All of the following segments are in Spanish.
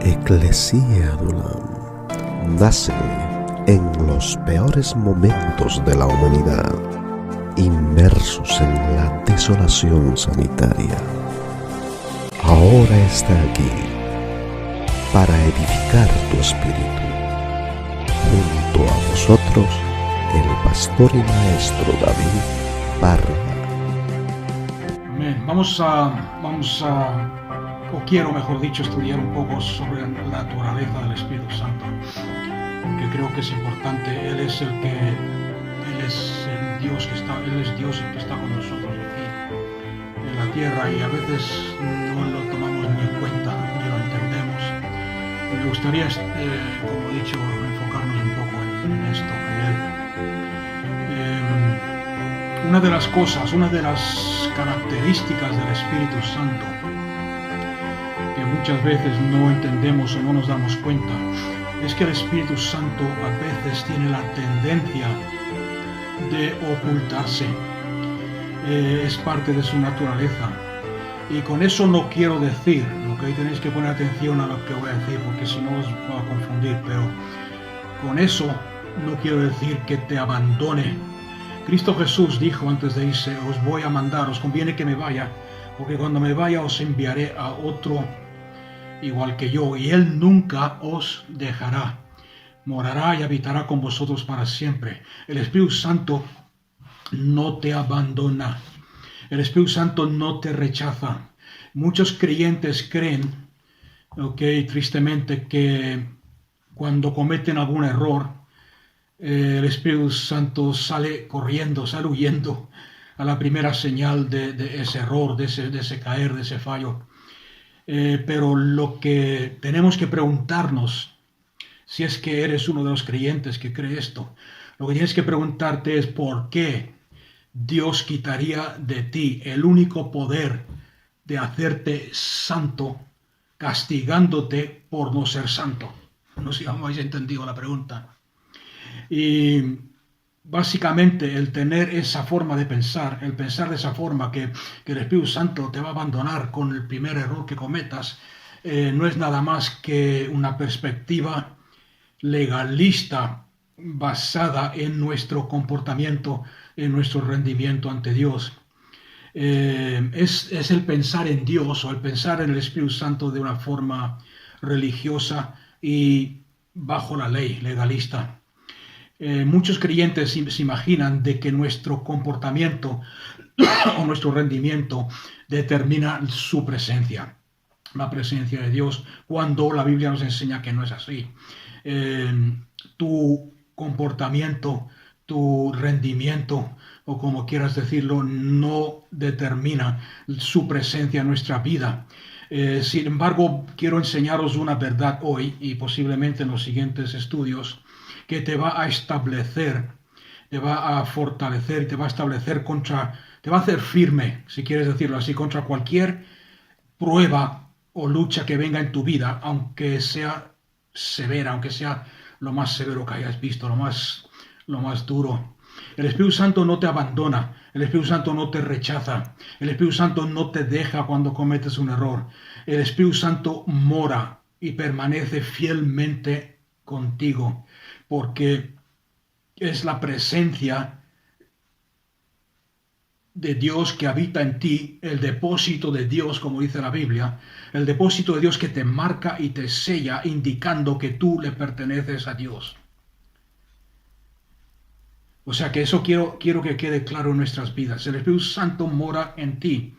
Ecclesia Adulam nace en los peores momentos de la humanidad, inmersos en la desolación sanitaria. Ahora está aquí para edificar tu espíritu. Junto a vosotros, el pastor y maestro David Parra. Amén. Quiero, mejor dicho, estudiar un poco sobre la naturaleza del Espíritu Santo, que creo que es importante. Él es el Dios Él es Dios el que está con nosotros aquí en la tierra, y a veces no lo tomamos ni en cuenta, ni lo entendemos. Me gustaría, como he dicho, enfocarnos un poco en esto, en él. Una de las características del Espíritu Santo que muchas veces no entendemos o no nos damos cuenta es que el Espíritu Santo a veces tiene la tendencia de ocultarse. Es parte de su naturaleza. Y con eso no quiero decir, ¿okay? Tenéis que poner atención a lo que voy a decir, porque si no os va a confundir, pero con eso no quiero decir que te abandone. Cristo Jesús dijo antes de irse: os voy a mandar, os conviene que me vaya, porque cuando me vaya os enviaré a otro igual que yo, y Él nunca os dejará. Morará y habitará con vosotros para siempre. El Espíritu Santo no te abandona. El Espíritu Santo no te rechaza. Muchos creyentes creen, tristemente, que cuando cometen algún error, el Espíritu Santo sale corriendo, sale huyendo a la primera señal de ese error, de ese caer, de ese fallo. Pero lo que tenemos que preguntarnos, si es que eres uno de los creyentes que cree esto, lo que tienes que preguntarte es: ¿por qué Dios quitaría de ti el único poder de hacerte santo, castigándote por no ser santo? No sé si habéis entendido la pregunta. Y básicamente el tener esa forma de pensar, el pensar de esa forma, que el Espíritu Santo te va a abandonar con el primer error que cometas, no es nada más que una perspectiva legalista basada en nuestro comportamiento, en nuestro rendimiento ante Dios. Es el pensar en Dios o el pensar en el Espíritu Santo de una forma religiosa y bajo la ley legalista. Muchos creyentes se imaginan de que nuestro comportamiento o nuestro rendimiento determina su presencia, la presencia de Dios, cuando la Biblia nos enseña que no es así. Tu comportamiento, tu rendimiento, o como quieras decirlo, no determina su presencia en nuestra vida. Sin embargo, quiero enseñaros una verdad hoy, y posiblemente en los siguientes estudios, que te va a establecer, te va a fortalecer, te va a establecer te va a hacer firme, si quieres decirlo así, contra cualquier prueba o lucha que venga en tu vida, aunque sea severa, aunque sea lo más severo que hayas visto, lo más duro. El Espíritu Santo no te abandona, el Espíritu Santo no te rechaza, el Espíritu Santo no te deja cuando cometes un error. El Espíritu Santo mora y permanece fielmente contigo, porque es la presencia de Dios que habita en ti, el depósito de Dios, como dice la Biblia, el depósito de Dios que te marca y te sella, indicando que tú le perteneces a Dios. O sea que eso quiero que quede claro en nuestras vidas. El Espíritu Santo mora en ti,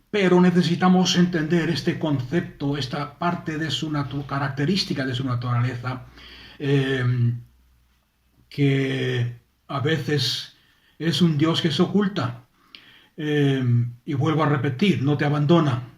pero necesitamos entender este concepto, esta parte de su característica de su naturaleza, que a veces es un Dios que se oculta. Y vuelvo a repetir, no te abandona,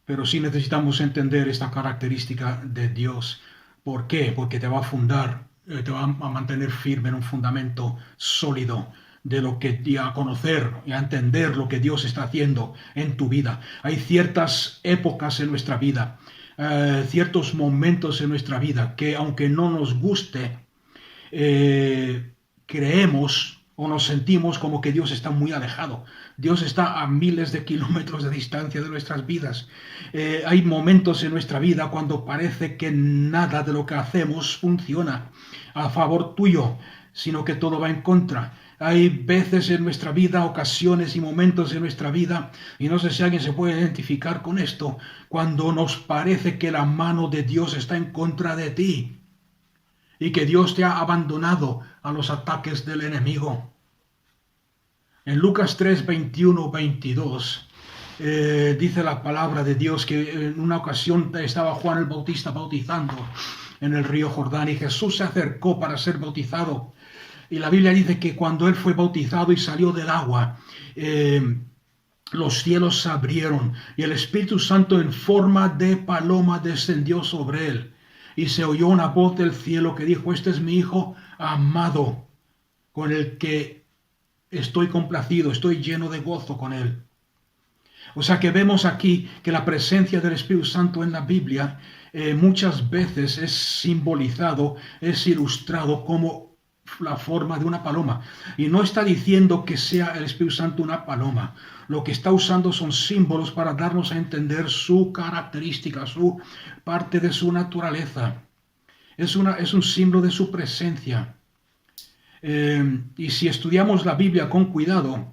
pero sí necesitamos entender esta característica de Dios. ¿Por qué? Porque te va a fundar, te va a mantener firme en un fundamento sólido de lo que, y a conocer y a entender lo que Dios está haciendo en tu vida. Hay ciertas épocas en nuestra vida, ciertos momentos en nuestra vida que, aunque no nos guste, creemos o nos sentimos como que Dios está muy alejado. Dios está a miles de kilómetros de distancia de nuestras vidas. Hay momentos en nuestra vida cuando parece que nada de lo que hacemos funciona a favor tuyo, sino que todo va en contra. Hay veces en nuestra vida, ocasiones y momentos en nuestra vida, y no sé si alguien se puede identificar con esto, cuando nos parece que la mano de Dios está en contra de ti y que Dios te ha abandonado a los ataques del enemigo. En Lucas 3, 21, 22, dice la palabra de Dios que en una ocasión estaba Juan el Bautista bautizando en el río Jordán y Jesús se acercó para ser bautizado. Y la Biblia dice que cuando él fue bautizado y salió del agua, los cielos se abrieron y el Espíritu Santo en forma de paloma descendió sobre él. Y se oyó una voz del cielo que dijo: este es mi Hijo amado, con el que estoy complacido, estoy lleno de gozo con él. O sea que vemos aquí que la presencia del Espíritu Santo en la Biblia muchas veces es simbolizado, es ilustrado como la forma de una paloma. Y no está diciendo que sea el Espíritu Santo una paloma. Lo que está usando son símbolos para darnos a entender su característica, su parte de su naturaleza. Es un símbolo de su presencia. Y si estudiamos la Biblia con cuidado,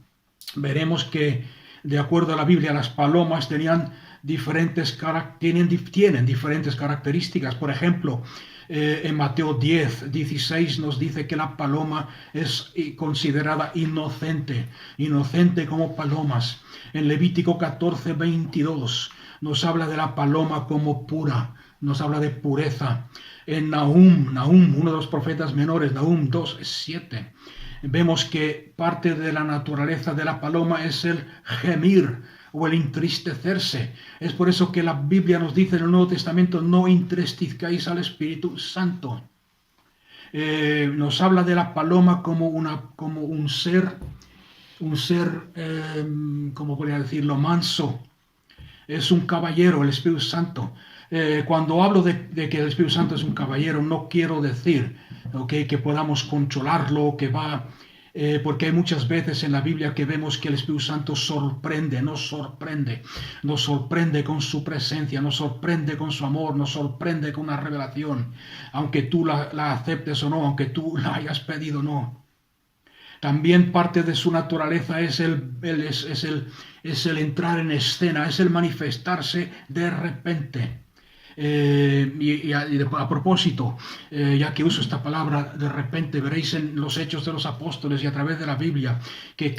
veremos que, de acuerdo a la Biblia, las palomas tienen diferentes características. Por ejemplo, en Mateo 10, 16 nos dice que la paloma es considerada inocente como palomas. En Levítico 14, 22 nos habla de la paloma como pura, nos habla de pureza. En Nahum, uno de los profetas menores, Nahum 2, 7, vemos que parte de la naturaleza de la paloma es el gemir o el entristecerse. Es por eso que la Biblia nos dice en el Nuevo Testamento: no entristezcáis al Espíritu Santo. Nos habla de la paloma como un ser, ¿cómo podría decirlo?, manso. Es un caballero, el Espíritu Santo. Cuando hablo de que el Espíritu Santo es un caballero, no quiero decir que podamos controlarlo, porque hay muchas veces en la Biblia que vemos que el Espíritu Santo nos sorprende con su presencia, nos sorprende con su amor, nos sorprende con una revelación, aunque tú la aceptes o no, aunque tú la hayas pedido o no. También parte de su naturaleza es el entrar en escena, es el manifestarse de repente. A propósito, ya que uso esta palabra de repente, veréis en los Hechos de los Apóstoles y a través de la Biblia que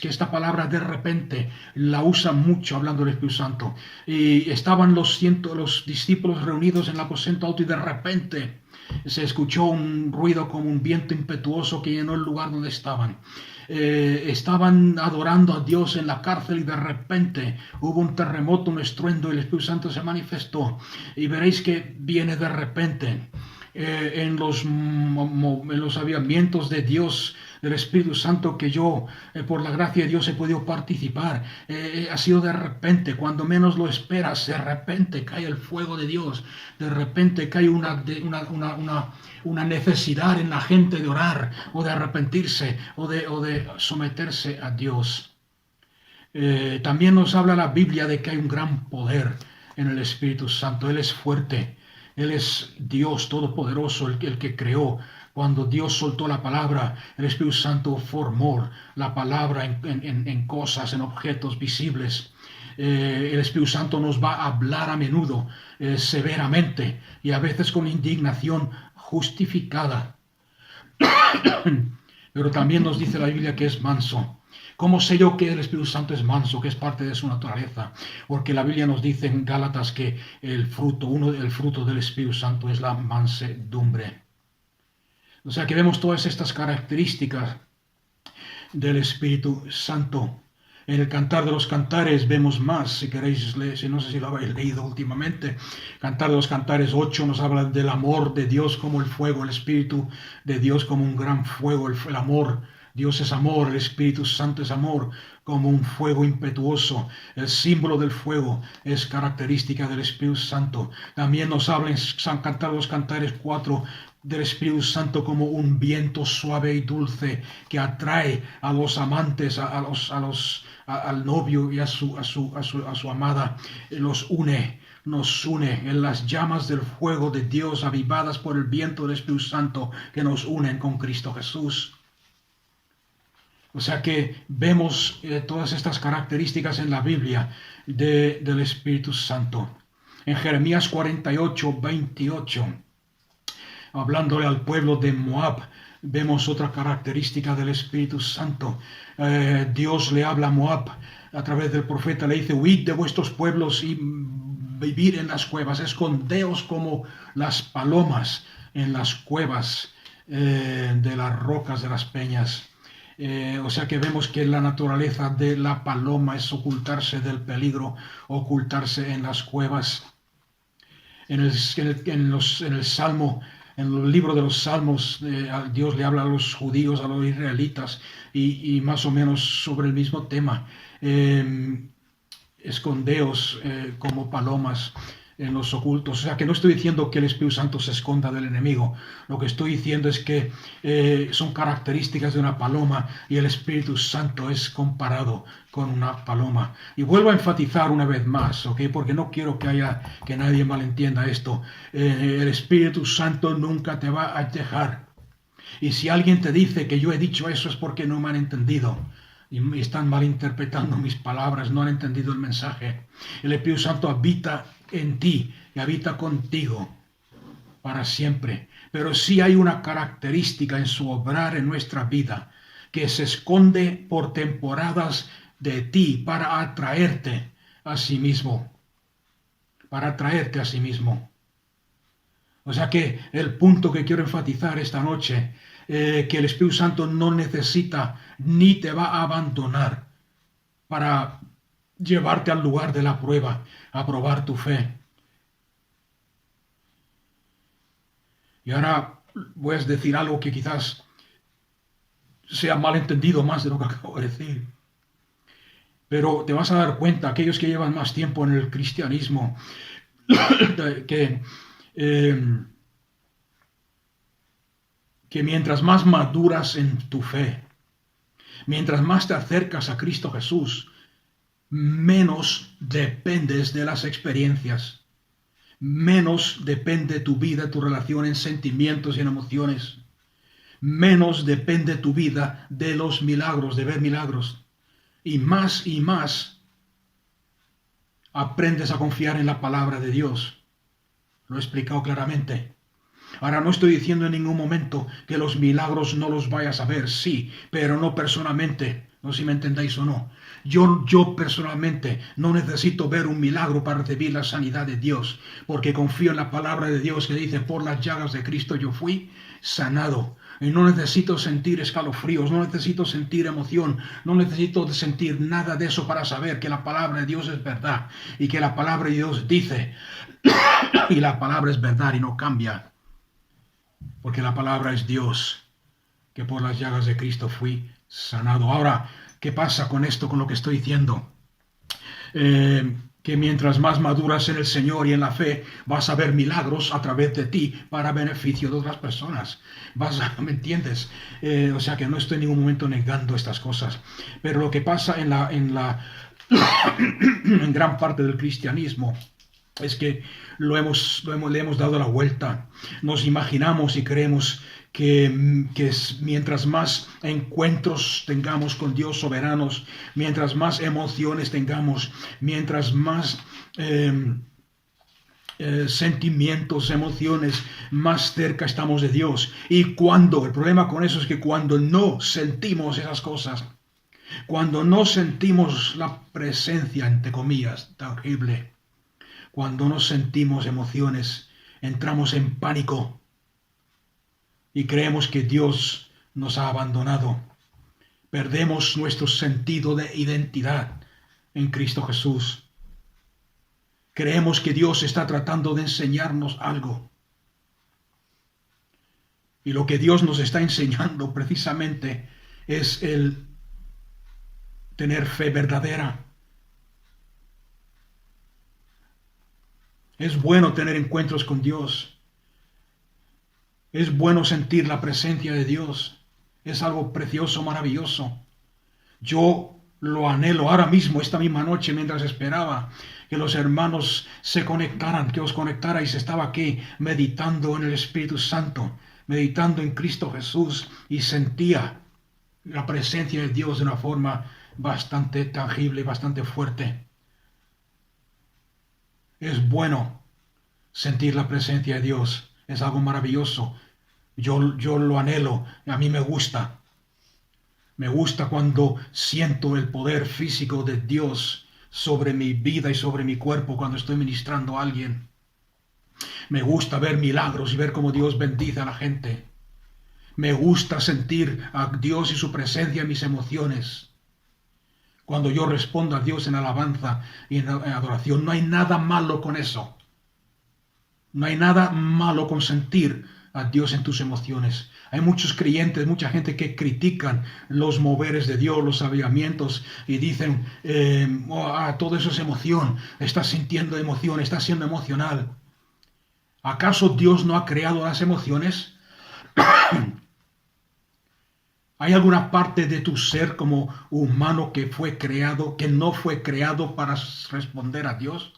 esta palabra de repente la usa mucho hablando del Espíritu Santo. Y estaban los discípulos reunidos en el aposento alto y de repente se escuchó un ruido como un viento impetuoso que llenó el lugar donde estaban. Estaban adorando a Dios en la cárcel y de repente hubo un terremoto, un estruendo y el Espíritu Santo se manifestó. Y veréis que viene de repente. En los avivamientos de Dios, del Espíritu Santo, que yo, por la gracia de Dios, he podido participar. Ha sido de repente, cuando menos lo esperas, de repente cae el fuego de Dios, de repente cae una necesidad en la gente de orar, o de arrepentirse, o de someterse a Dios. También nos habla la Biblia de que hay un gran poder en el Espíritu Santo. Él es fuerte. Él es Dios todopoderoso, el que creó. Cuando Dios soltó la palabra, el Espíritu Santo formó la palabra en cosas, en objetos visibles. El Espíritu Santo nos va a hablar a menudo, severamente, y a veces con indignación justificada. Pero también nos dice la Biblia que es manso. ¿Cómo sé yo que el Espíritu Santo es manso, que es parte de su naturaleza? Porque la Biblia nos dice en Gálatas que el fruto del Espíritu Santo es la mansedumbre. O sea que vemos todas estas características del Espíritu Santo. En el Cantar de los Cantares vemos más, si queréis leer, no sé si lo habéis leído últimamente. Cantar de los Cantares 8 nos habla del amor de Dios como el fuego, el Espíritu de Dios como un gran fuego, el amor. Dios es amor, el Espíritu Santo es amor, como un fuego impetuoso. El símbolo del fuego es característica del Espíritu Santo. También nos habla en Cantar de los Cantares 4, del Espíritu Santo como un viento suave y dulce que atrae a los amantes, al novio y a su amada, nos une en las llamas del fuego de Dios, avivadas por el viento del Espíritu Santo que nos unen con Cristo Jesús. O sea que vemos todas estas características en la Biblia del Espíritu Santo. En Jeremías 48, 28, hablándole al pueblo de Moab, vemos otra característica del Espíritu Santo. Dios le habla a Moab a través del profeta, le dice: huid de vuestros pueblos y vivir en las cuevas, escondeos como las palomas en las cuevas de las rocas de las peñas. O sea que vemos que la naturaleza de la paloma es ocultarse del peligro, ocultarse en las cuevas. En el Salmo, en el libro de los Salmos, Dios le habla a los judíos, a los israelitas, y más o menos sobre el mismo tema. Escondeos como palomas en los ocultos. O sea que no estoy diciendo que el Espíritu Santo se esconda del enemigo. Lo que estoy diciendo es que son características de una paloma y el Espíritu Santo es comparado con una paloma. Y vuelvo a enfatizar una vez más, ¿ok? Porque no quiero que nadie malentienda esto. El Espíritu Santo nunca te va a dejar. Y si alguien te dice que yo he dicho eso es porque no me han entendido. Y están malinterpretando mis palabras, no han entendido el mensaje. El Espíritu Santo habita en ti y habita contigo para siempre. Pero sí hay una característica en su obrar en nuestra vida, que se esconde por temporadas de ti para atraerte a sí mismo. Para atraerte a sí mismo. O sea que el punto que quiero enfatizar esta noche, que el Espíritu Santo no necesita ni te va a abandonar para llevarte al lugar de la prueba, a probar tu fe. Y ahora voy a decir algo que quizás sea malentendido más de lo que acabo de decir. Pero te vas a dar cuenta, aquellos que llevan más tiempo en el cristianismo, que mientras más maduras en tu fe, mientras más te acercas a Cristo Jesús, menos dependes de las experiencias, menos depende tu vida, tu relación en sentimientos y en emociones, menos depende tu vida de los milagros, de ver milagros, y más aprendes a confiar en la palabra de Dios. Lo he explicado claramente. Ahora, no estoy diciendo en ningún momento que los milagros no los vayas a ver, sí, pero no personalmente. No sé si me entendéis o no. Yo personalmente no necesito ver un milagro para recibir la sanidad de Dios, porque confío en la palabra de Dios que dice: por las llagas de Cristo yo fui sanado. Y no necesito sentir escalofríos, no necesito sentir emoción, no necesito sentir nada de eso para saber que la palabra de Dios es verdad y que la palabra de Dios dice y la palabra es verdad y no cambia. Porque la palabra es Dios, que por las llagas de Cristo fui sanado. Ahora, ¿qué pasa con esto, con lo que estoy diciendo? Que mientras más maduras en el Señor y en la fe, vas a ver milagros a través de ti para beneficio de otras personas. ¿Me entiendes? O sea que no estoy en ningún momento negando estas cosas. Pero lo que pasa en gran parte del cristianismo es que le hemos dado la vuelta. Nos imaginamos y creemos que mientras más encuentros tengamos con Dios soberanos, mientras más emociones tengamos, mientras más sentimientos, emociones, más cerca estamos de Dios. Y el problema con eso es que cuando no sentimos esas cosas, cuando no sentimos la presencia, entre comillas, tangible, cuando no sentimos emociones, entramos en pánico y creemos que Dios nos ha abandonado. Perdemos nuestro sentido de identidad en Cristo Jesús. Creemos que Dios está tratando de enseñarnos algo. Y lo que Dios nos está enseñando precisamente es el tener fe verdadera. Es bueno tener encuentros con Dios. Es bueno sentir la presencia de Dios. Es algo precioso, maravilloso. Yo lo anhelo ahora mismo, esta misma noche, mientras esperaba que los hermanos se conectaran, que os conectarais. Estaba aquí meditando en el Espíritu Santo, meditando en Cristo Jesús, y sentía la presencia de Dios de una forma bastante tangible, bastante fuerte. Es bueno sentir la presencia de Dios. Es algo maravilloso. Yo lo anhelo. A mí me gusta. Me gusta cuando siento el poder físico de Dios sobre mi vida y sobre mi cuerpo cuando estoy ministrando a alguien. Me gusta ver milagros y ver cómo Dios bendice a la gente. Me gusta sentir a Dios y su presencia en mis emociones. Cuando yo respondo a Dios en alabanza y en adoración, no hay nada malo con eso. No hay nada malo con sentir a Dios en tus emociones. Hay muchos creyentes, mucha gente que critican los moveres de Dios, los avivamientos, y dicen, todo eso es emoción, estás sintiendo emoción, estás siendo emocional. ¿Acaso Dios no ha creado las emociones? ¿Hay alguna parte de tu ser como humano que no fue creado para responder a Dios?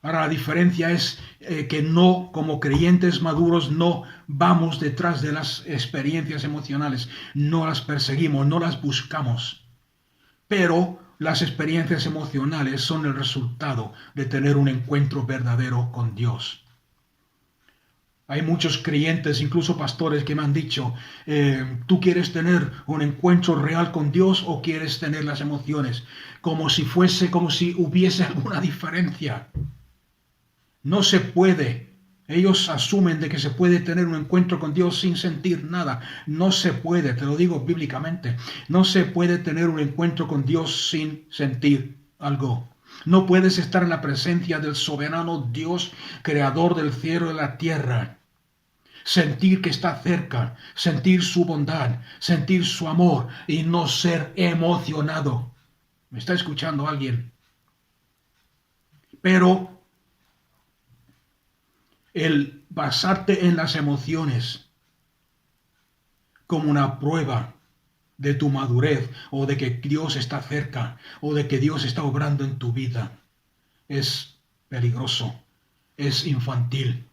Ahora la diferencia es que no, como creyentes maduros, no vamos detrás de las experiencias emocionales, no las perseguimos, no las buscamos. Pero las experiencias emocionales son el resultado de tener un encuentro verdadero con Dios. Hay muchos creyentes, incluso pastores, que me han dicho, ¿tú quieres tener un encuentro real con Dios o quieres tener las emociones? Como si hubiese alguna diferencia. No se puede. Ellos asumen de que se puede tener un encuentro con Dios sin sentir nada. No se puede, te lo digo bíblicamente. No se puede tener un encuentro con Dios sin sentir algo. No puedes estar en la presencia del soberano Dios, creador del cielo y de la tierra. Sentir que está cerca, sentir su bondad, sentir su amor y no ser emocionado. ¿Me está escuchando alguien? Pero el basarte en las emociones como una prueba de tu madurez o de que Dios está cerca o de que Dios está obrando en tu vida es peligroso, es infantil.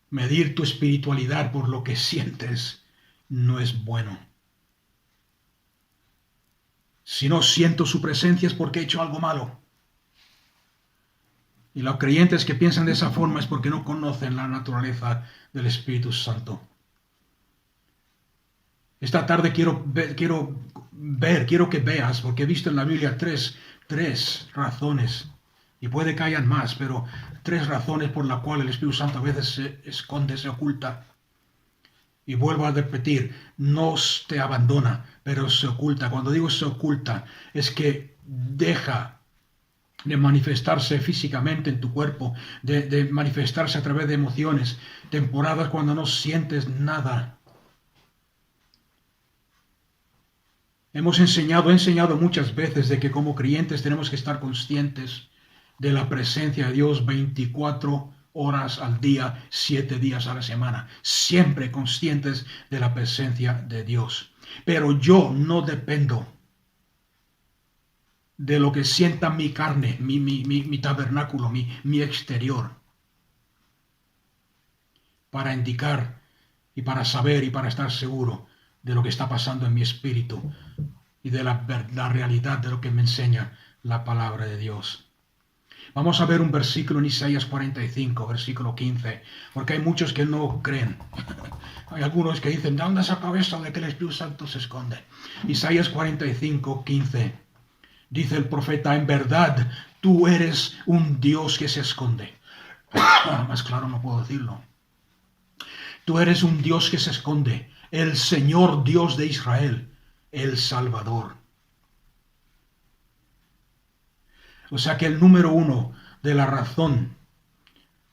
Medir tu espiritualidad por lo que sientes no es bueno. Si no siento su presencia es porque he hecho algo malo. Y los creyentes que piensan de esa forma es porque no conocen la naturaleza del Espíritu Santo. Esta tarde quiero que veas, porque he visto en la Biblia tres razones, y puede que hayan más, pero 3 razones por las cuales el Espíritu Santo a veces se esconde, se oculta. Y vuelvo a repetir, no te abandona, pero se oculta. Cuando digo se oculta, es que deja de manifestarse físicamente en tu cuerpo, de manifestarse a través de emociones, temporadas cuando no sientes nada. He enseñado muchas veces de que como creyentes tenemos que estar conscientes de la presencia de Dios 24 horas al día, 7 días a la semana, siempre conscientes de la presencia de Dios. Pero yo no dependo de lo que sienta mi carne, mi tabernáculo, mi exterior, para indicar y para saber y para estar seguro de lo que está pasando en mi espíritu y de la realidad de lo que me enseña la palabra de Dios. Vamos a ver un versículo en Isaías 45, versículo 15, porque hay muchos que no creen. Hay algunos que dicen, ¿de dónde sacó esto de que el Espíritu Santo se esconde? Isaías 45, 15, dice el profeta, en verdad tú eres un Dios que se esconde. Más claro no puedo decirlo. Tú eres un Dios que se esconde, el Señor Dios de Israel, el Salvador. O sea que el número 1 de la razón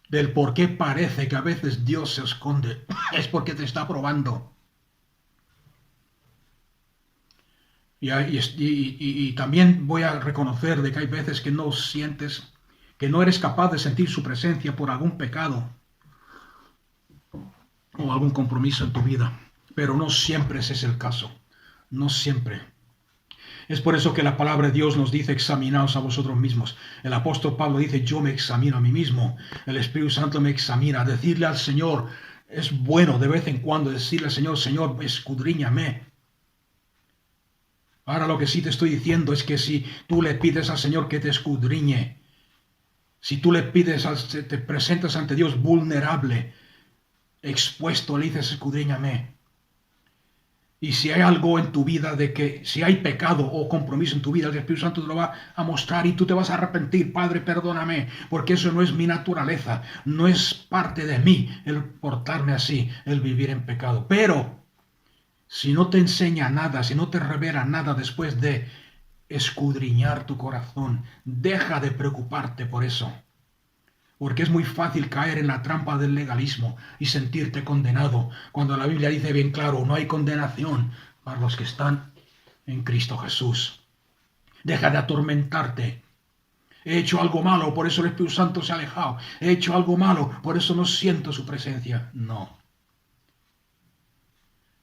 del por qué parece que a veces Dios se esconde es porque te está probando. Y también voy a reconocer de que hay veces que no sientes, que no eres capaz de sentir su presencia por algún pecado. o algún compromiso en tu vida, pero no siempre ese es el caso, no siempre. Es por eso que la palabra de Dios nos dice, examinaos a vosotros mismos. El apóstol Pablo dice, yo me examino a mí mismo. El Espíritu Santo me examina. Decirle al Señor, es bueno de vez en cuando decirle al Señor, Señor, escudriñame. Ahora lo que sí te estoy diciendo es que si tú le pides al Señor que te escudriñe, si tú le pides, te presentas ante Dios vulnerable, expuesto, le dices, escudriñame. Y si hay algo en tu vida de que, si hay pecado o compromiso en tu vida, el Espíritu Santo te lo va a mostrar y tú te vas a arrepentir. Padre, perdóname, porque eso no es mi naturaleza, no es parte de mí el portarme así, el vivir en pecado. Pero si no te enseña nada, si no te revela nada después de escudriñar tu corazón, deja de preocuparte por eso. Porque es muy fácil caer en la trampa del legalismo y sentirte condenado, cuando la Biblia dice bien claro, no hay condenación para los que están en Cristo Jesús. Deja de atormentarte. He hecho algo malo, por eso el Espíritu Santo se ha alejado. He hecho algo malo, por eso no siento su presencia. No.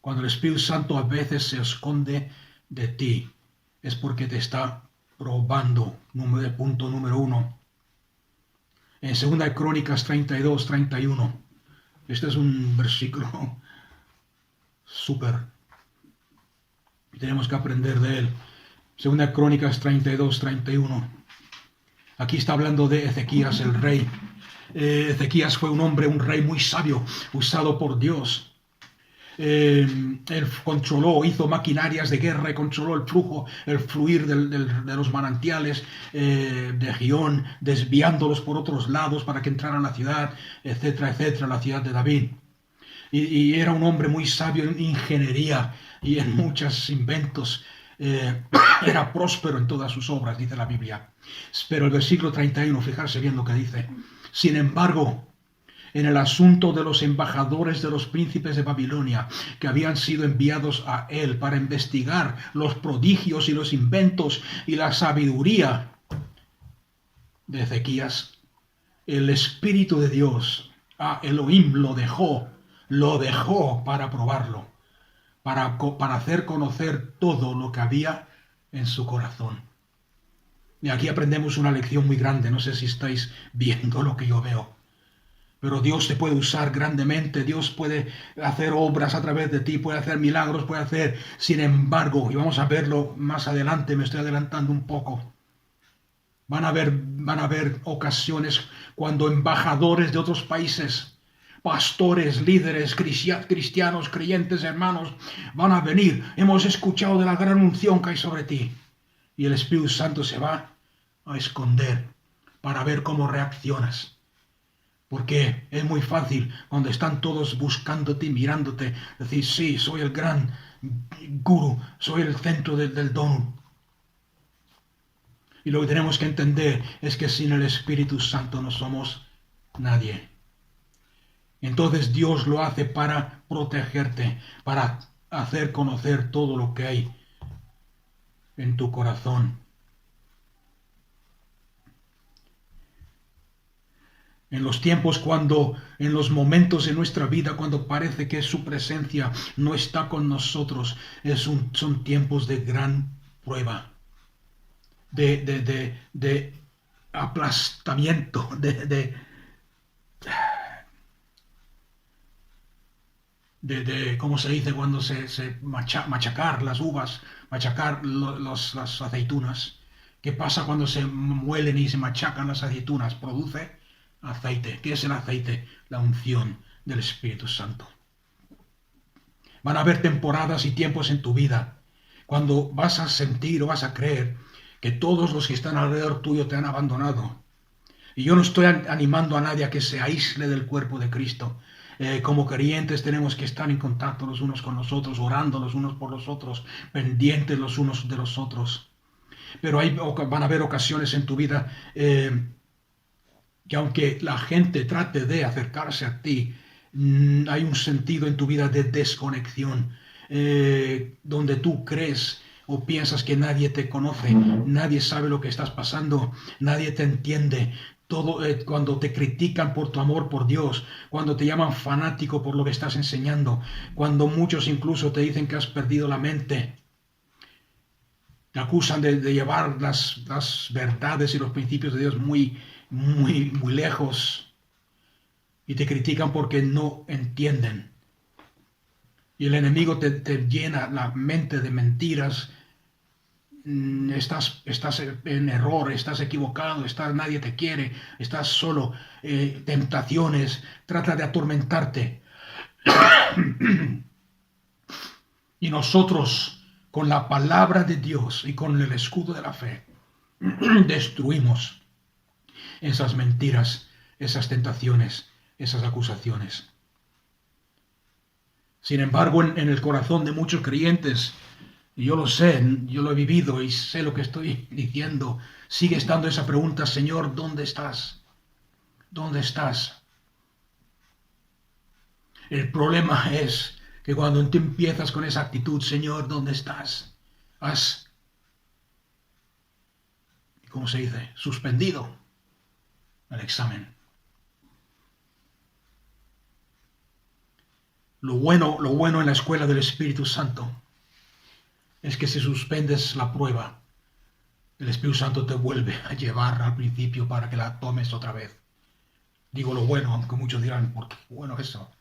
Cuando el Espíritu Santo a veces se esconde de ti, es porque te está probando. Punto número 1. En 2 Crónicas 32, 31. Este es un versículo súper. Tenemos que aprender de él. 2 Crónicas 32, 31. Aquí está hablando de Ezequías, el rey. Ezequías fue un rey muy sabio, usado por Dios. Él controló, hizo maquinarias de guerra y controló el fluir de los manantiales de Gihón, desviándolos por otros lados para que entraran a la ciudad, etcétera, etcétera, la ciudad de David. Y era un hombre muy sabio en ingeniería y en muchos inventos. Era próspero en todas sus obras, dice la Biblia. Pero el versículo 31, fijarse bien lo que dice. Sin embargo, en el asunto de los embajadores de los príncipes de Babilonia, que habían sido enviados a él para investigar los prodigios y los inventos y la sabiduría de Ezequías, el Espíritu de Dios, Elohim, lo dejó para probarlo, para hacer conocer todo lo que había en su corazón. Y aquí aprendemos una lección muy grande, no sé si estáis viendo lo que yo veo. Pero Dios te puede usar grandemente, Dios puede hacer obras a través de ti, puede hacer milagros, puede hacer. Sin embargo, y vamos a verlo más adelante, me estoy adelantando un poco, van a haber ocasiones cuando embajadores de otros países, pastores, líderes, cristianos, creyentes, hermanos, van a venir. Hemos escuchado de la gran unción que hay sobre ti. Y el Espíritu Santo se va a esconder para ver cómo reaccionas. Porque es muy fácil cuando están todos buscándote y mirándote, decir, sí, soy el gran gurú, soy el centro del don. Y lo que tenemos que entender es que sin el Espíritu Santo no somos nadie. Entonces Dios lo hace para protegerte, para hacer conocer todo lo que hay en tu corazón. En los tiempos en los momentos de nuestra vida, cuando parece que su presencia no está con nosotros, son tiempos de gran prueba, de aplastamiento, ¿cómo se dice cuando se machacar las uvas, machacar las aceitunas? ¿Qué pasa cuando se muelen y se machacan las aceitunas? Produce aceite. ¿Qué es el aceite? La unción del Espíritu Santo. Van a haber temporadas y tiempos en tu vida cuando vas a sentir o vas a creer que todos los que están alrededor tuyo te han abandonado. Y yo no estoy animando a nadie a que se aísle del cuerpo de Cristo. Como creyentes tenemos que estar en contacto los unos con los otros, orando los unos por los otros, pendientes los unos de los otros. Pero van a haber ocasiones en tu vida que aunque la gente trate de acercarse a ti, hay un sentido en tu vida de desconexión, donde tú crees o piensas que nadie te conoce, nadie sabe lo que estás pasando, nadie te entiende. cuando te critican por tu amor por Dios, cuando te llaman fanático por lo que estás enseñando, cuando muchos incluso te dicen que has perdido la mente, te acusan de llevar las verdades y los principios de Dios muy, muy, muy lejos, y te critican porque no entienden. Y el enemigo te llena la mente de mentiras. Estás en error, estás equivocado, nadie te quiere, estás solo, tentaciones, trata de atormentarte. Y nosotros, con la palabra de Dios y con el escudo de la fe, destruimos esas mentiras, esas tentaciones, esas acusaciones. Sin embargo, en el corazón de muchos creyentes, y yo lo sé, yo lo he vivido y sé lo que estoy diciendo, sigue estando esa pregunta: Señor, ¿dónde estás? ¿Dónde estás? El problema es que cuando tú empiezas con esa actitud, Señor, ¿dónde estás? Has, ¿cómo se dice?, suspendido el examen. Lo bueno en la escuela del Espíritu Santo es que si suspendes la prueba, el Espíritu Santo te vuelve a llevar al principio para que la tomes otra vez. Digo lo bueno, aunque muchos dirán, ¿por qué bueno eso?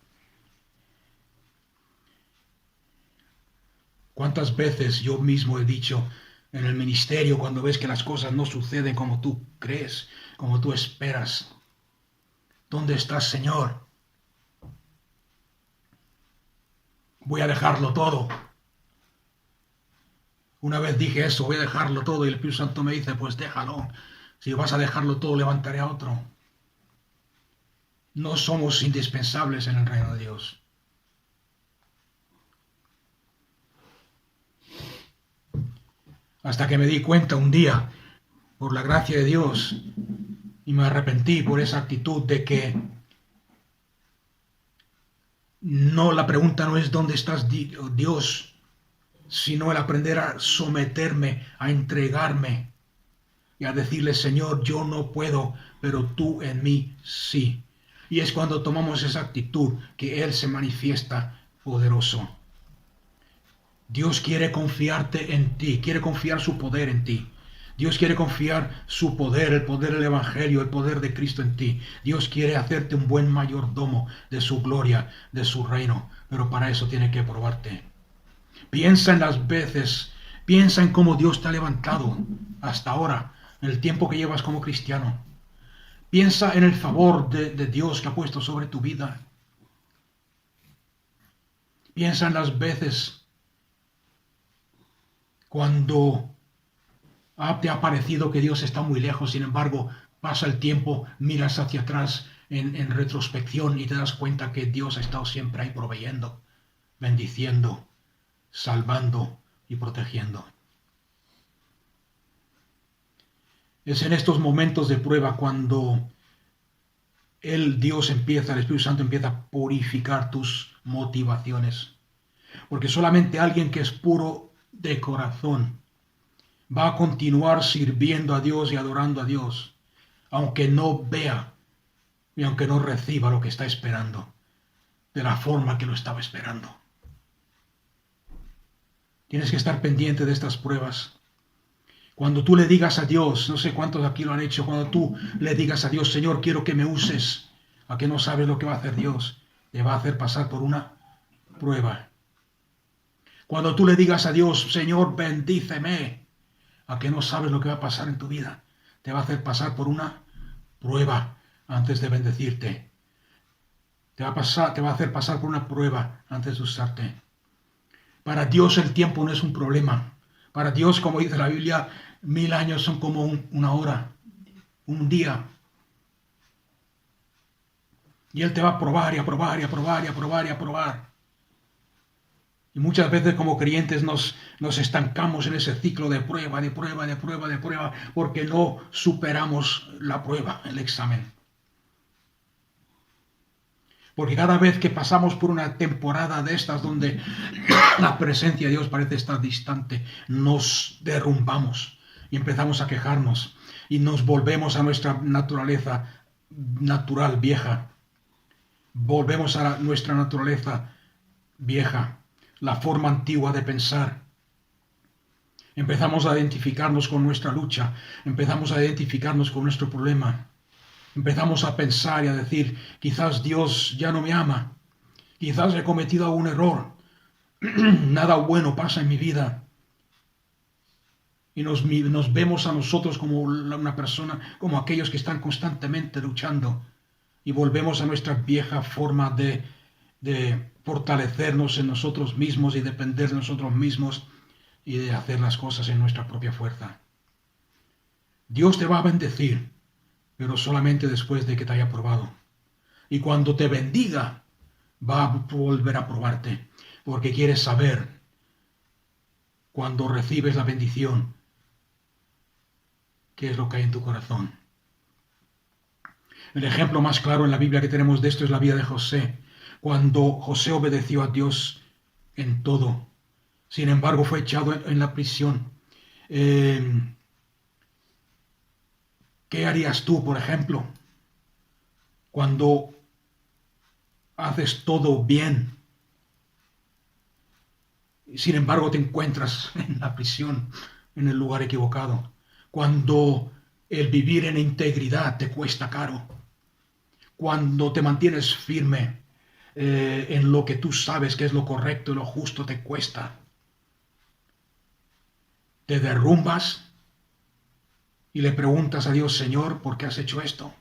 ¿Cuántas veces yo mismo he dicho en el ministerio, cuando ves que las cosas no suceden como tú crees, como tú esperas? ¿Dónde estás, Señor? Voy a dejarlo todo. Una vez dije eso, voy a dejarlo todo, y el Espíritu Santo me dice, pues déjalo. Si vas a dejarlo todo, levantaré a otro. No somos indispensables en el reino de Dios. Hasta que me di cuenta un día, por la gracia de Dios, y me arrepentí por esa actitud de que no, la pregunta no es ¿dónde estás, Dios?, sino el aprender a someterme, a entregarme y a decirle, Señor, yo no puedo, pero tú en mí sí. Y es cuando tomamos esa actitud que Él se manifiesta poderoso. Dios quiere confiarte en ti, quiere confiar su poder en ti. Dios quiere confiar su poder, el poder del Evangelio, el poder de Cristo en ti. Dios quiere hacerte un buen mayordomo de su gloria, de su reino, pero para eso tiene que probarte. Piensa en las veces, piensa en cómo Dios te ha levantado hasta ahora, en el tiempo que llevas como cristiano. Piensa en el favor de Dios que ha puesto sobre tu vida. Piensa en las veces cuando te ha parecido que Dios está muy lejos, sin embargo, pasa el tiempo, miras hacia atrás en retrospección y te das cuenta que Dios ha estado siempre ahí proveyendo, bendiciendo, salvando y protegiendo. Es en estos momentos de prueba cuando el Espíritu Santo empieza a purificar tus motivaciones. Porque solamente alguien que es puro de corazón va a continuar sirviendo a Dios y adorando a Dios, aunque no vea y aunque no reciba lo que está esperando, de la forma que lo estaba esperando. Tienes que estar pendiente de estas pruebas. Cuando tú le digas a Dios, no sé cuántos aquí lo han hecho, cuando tú le digas a Dios, Señor, quiero que me uses, ¿a qué no sabes lo que va a hacer Dios? Te va a hacer pasar por una prueba. Cuando tú le digas a Dios, Señor, bendíceme, ¿a qué no sabes lo que va a pasar en tu vida? Te va a hacer pasar por una prueba antes de bendecirte. Te va a hacer pasar por una prueba antes de usarte. Para Dios el tiempo no es un problema. Para Dios, como dice la Biblia, 1000 años son como una hora, un día. Y Él te va a probar y a probar y a probar y a probar y a probar. Y muchas veces como creyentes nos estancamos en ese ciclo de prueba, de prueba, de prueba, de prueba, porque no superamos la prueba, el examen. Porque cada vez que pasamos por una temporada de estas donde la presencia de Dios parece estar distante, nos derrumbamos y empezamos a quejarnos y nos volvemos a nuestra naturaleza natural vieja. Volvemos a nuestra naturaleza vieja, la forma antigua de pensar. Empezamos a identificarnos con nuestra lucha, empezamos a identificarnos con nuestro problema. Empezamos a pensar y a decir, quizás Dios ya no me ama, quizás he cometido algún error, nada bueno pasa en mi vida. Y nos vemos a nosotros como una persona, como aquellos que están constantemente luchando. Y volvemos a nuestra vieja forma de fortalecernos en nosotros mismos y depender de nosotros mismos y de hacer las cosas en nuestra propia fuerza. Dios te va a bendecir, pero solamente después de que te haya probado. Y cuando te bendiga, va a volver a probarte, porque quieres saber, cuando recibes la bendición, qué es lo que hay en tu corazón. El ejemplo más claro en la Biblia que tenemos de esto es la vida de José. Cuando José obedeció a Dios en todo, sin embargo fue echado en la prisión. ¿Qué harías tú, por ejemplo, cuando haces todo bien? Sin embargo te encuentras en la prisión, en el lugar equivocado. Cuando el vivir en integridad te cuesta caro. Cuando te mantienes firme en lo que tú sabes que es lo correcto y lo justo te cuesta. Te derrumbas y le preguntas a Dios, Señor, ¿por qué has hecho esto?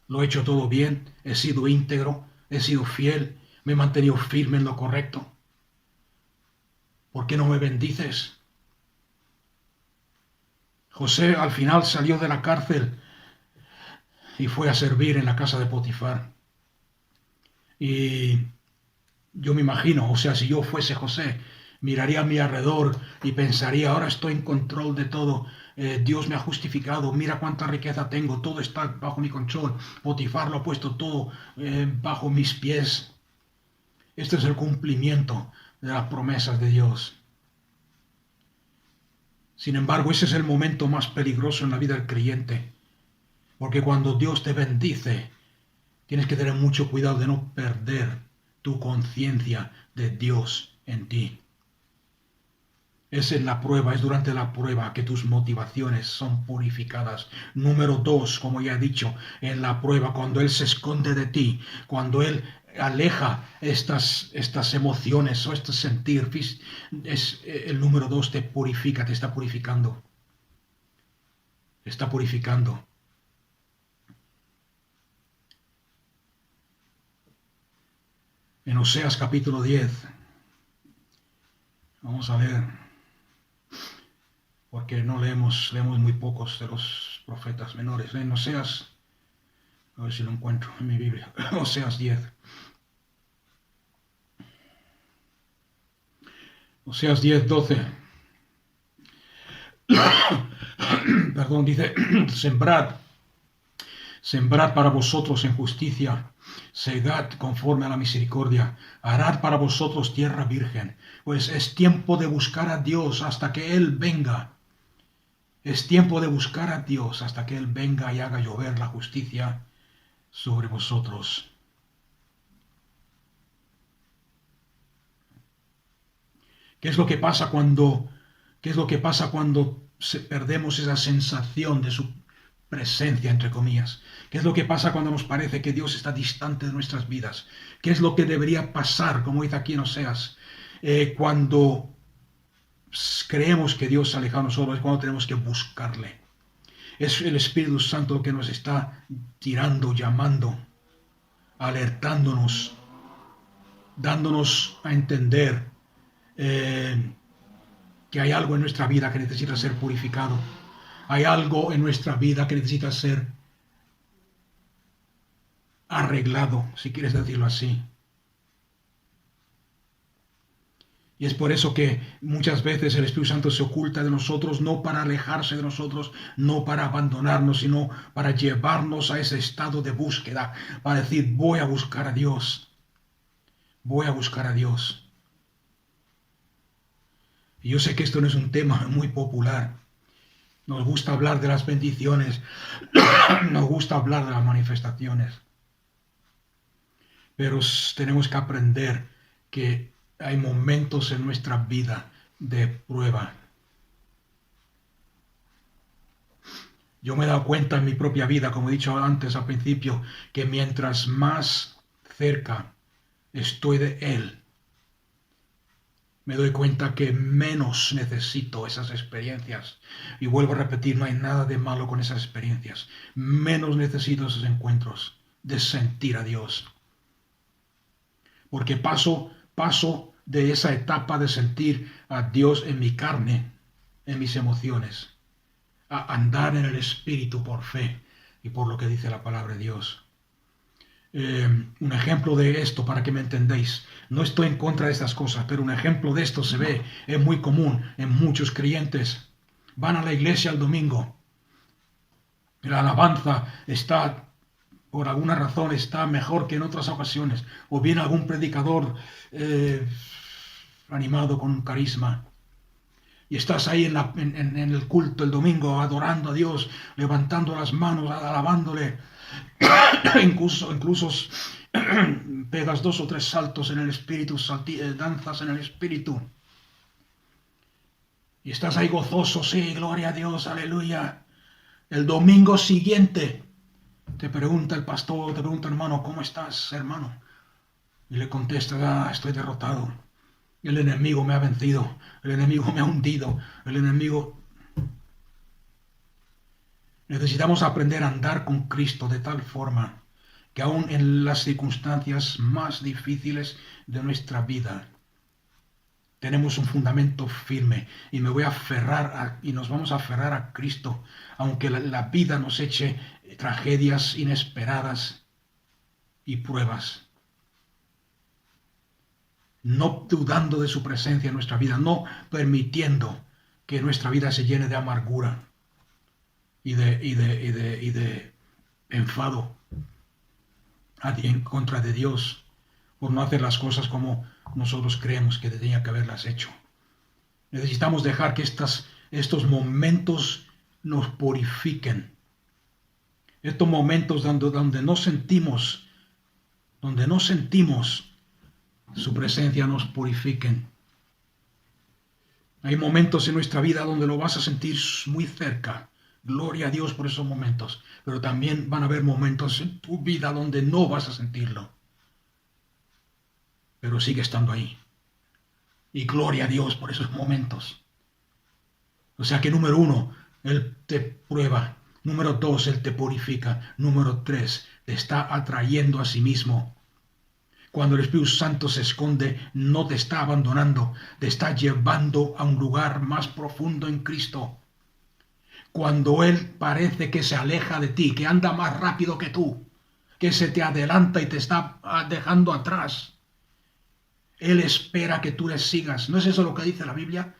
Lo he hecho todo bien, he sido íntegro, he sido fiel, me he mantenido firme en lo correcto. ¿Por qué no me bendices? José al final salió de la cárcel y fue a servir en la casa de Potifar. Y yo me imagino, o sea, si yo fuese José, miraría a mi alrededor y pensaría, ahora estoy en control de todo, Dios me ha justificado, mira cuánta riqueza tengo, todo está bajo mi control, Potifar lo ha puesto todo bajo mis pies. Este es el cumplimiento de las promesas de Dios. Sin embargo, ese es el momento más peligroso en la vida del creyente, porque cuando Dios te bendice, tienes que tener mucho cuidado de no perder tu conciencia de Dios en ti. Es en la prueba, es durante la prueba que tus motivaciones son purificadas. Número 2, como ya he dicho, en la prueba, cuando Él se esconde de ti, cuando Él aleja estas emociones o este sentir, el número 2 te purifica, te está purificando. Te está purificando. En Oseas capítulo 10, vamos a leer, porque no leemos muy pocos de los profetas menores. En Oseas, a ver si lo encuentro en mi Biblia, Oseas 10. Oseas 10, 12. Perdón, dice, sembrad para vosotros en justicia, segad conforme a la misericordia, arad para vosotros tierra virgen, pues es tiempo de buscar a Dios hasta que Él venga. Es tiempo de buscar a Dios hasta que Él venga y haga llover la justicia sobre vosotros. ¿Qué es lo que pasa cuando perdemos esa sensación de su presencia, entre comillas? ¿Qué es lo que pasa cuando nos parece que Dios está distante de nuestras vidas? ¿Qué es lo que debería pasar, como dice aquí en Oseas, cuando creemos que Dios se ha alejado de nosotros? Es cuando tenemos que buscarle. Es el Espíritu Santo el que nos está tirando, llamando, alertándonos, dándonos a entender que hay algo en nuestra vida que necesita ser purificado. Hay algo en nuestra vida que necesita ser arreglado, si quieres decirlo así. Y es por eso que muchas veces el Espíritu Santo se oculta de nosotros, no para alejarse de nosotros, no para abandonarnos, sino para llevarnos a ese estado de búsqueda, para decir, voy a buscar a Dios. Voy a buscar a Dios. Y yo sé que esto no es un tema muy popular. Nos gusta hablar de las bendiciones, nos gusta hablar de las manifestaciones. Pero tenemos que aprender que hay momentos en nuestra vida de prueba. Yo me he dado cuenta en mi propia vida, como he dicho antes al principio, que mientras más cerca estoy de Él, me doy cuenta que menos necesito esas experiencias. Y vuelvo a repetir, no hay nada de malo con esas experiencias. Menos necesito esos encuentros de sentir a Dios. Porque paso de esa etapa de sentir a Dios en mi carne, en mis emociones, a andar en el Espíritu por fe y por lo que dice la palabra de Dios. Un ejemplo de esto, para que me entendáis, no estoy en contra de estas cosas, pero un ejemplo de esto se ve, es muy común en muchos creyentes. Van a la iglesia el domingo, la alabanza está, por alguna razón, está mejor que en otras ocasiones, o viene algún predicador animado con carisma, y estás ahí en el culto el domingo, adorando a Dios, levantando las manos, alabándole, incluso pegas 2 o 3 saltos en el Espíritu, danzas en el Espíritu, y estás ahí gozoso, sí, gloria a Dios, aleluya. El domingo siguiente te pregunta el pastor, te pregunta, hermano, ¿cómo estás, hermano? Y le contestas, estoy derrotado. El enemigo me ha vencido, el enemigo me ha hundido, el enemigo... Necesitamos aprender a andar con Cristo de tal forma que aún en las circunstancias más difíciles de nuestra vida tenemos un fundamento firme y me voy a aferrar y nos vamos a aferrar a Cristo, aunque la vida nos eche tragedias inesperadas y pruebas. No dudando de su presencia en nuestra vida, no permitiendo que nuestra vida se llene de amargura y de enfado en contra de Dios por no hacer las cosas como nosotros creemos que tenía que haberlas hecho. Necesitamos dejar que estos momentos nos purifiquen. Estos momentos donde no sentimos su presencia nos purifiquen. Hay momentos en nuestra vida donde lo vas a sentir muy cerca. Gloria a Dios por esos momentos. Pero también van a haber momentos en tu vida donde no vas a sentirlo. Pero sigue estando ahí. Y gloria a Dios por esos momentos. O sea que número 1, Él te prueba. Número 2, Él te purifica. Número 3, te está atrayendo a sí mismo. Cuando el Espíritu Santo se esconde, no te está abandonando, te está llevando a un lugar más profundo en Cristo. Cuando Él parece que se aleja de ti, que anda más rápido que tú, que se te adelanta y te está dejando atrás, Él espera que tú le sigas. ¿No es eso lo que dice la Biblia?